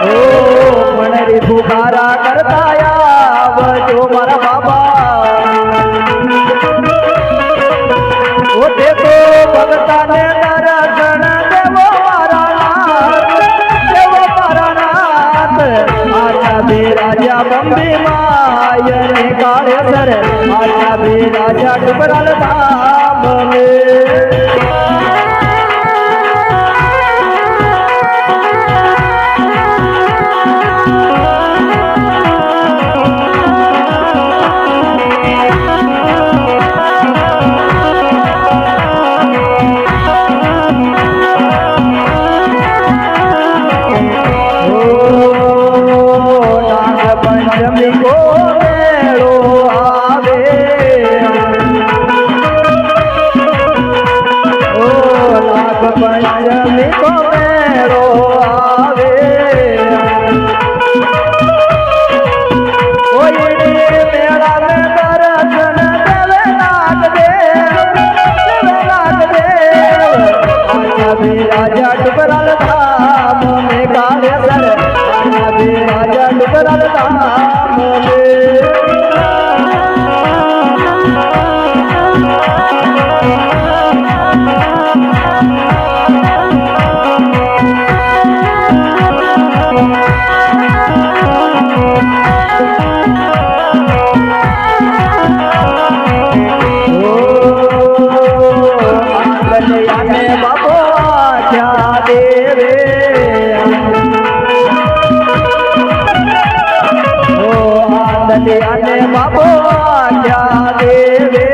ओ मनरी पुकारा करताया वजो मारा बाबा ओ देखो भगता ने दर्शन देवो मारा नाथ आजा बे राजा बम्बे मायने काले सर आजा बे राजा डुबराल धाम में पंचमी को मेलो आवे मेला में दर्शन देवे नाग देव आजा भी राजा डुबराल धाम में काले सर आजा भी राजा डुबराल धाम में आने बाबो क्या देवे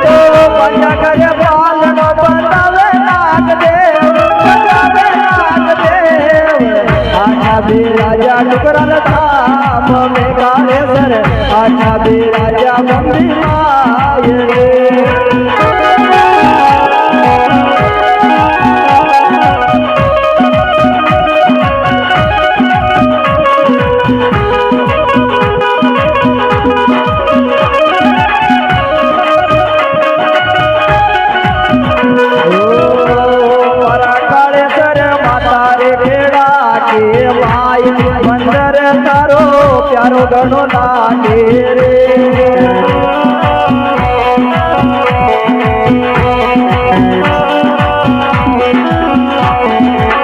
तो पंजा करे बालनो बतावे नाग देव आजा भी राजा डुबराल धाम में काले सर आजा भी राजा बम्बी मायने मंदर तारो प्यारो गणो लागे रे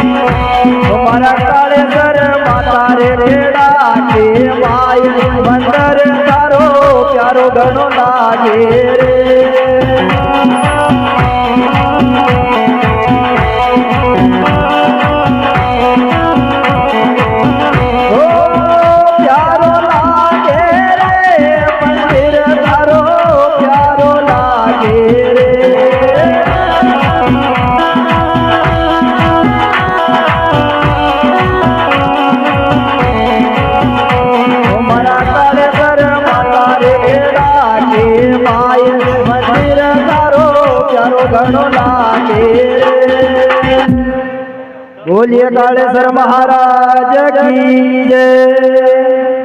तुम्हारा काले सर माता रे रेड़ा के माय मंदर तारो प्यारो गणो लागे रे गणो लागे बोलिए कालेश्वर महाराज की जय।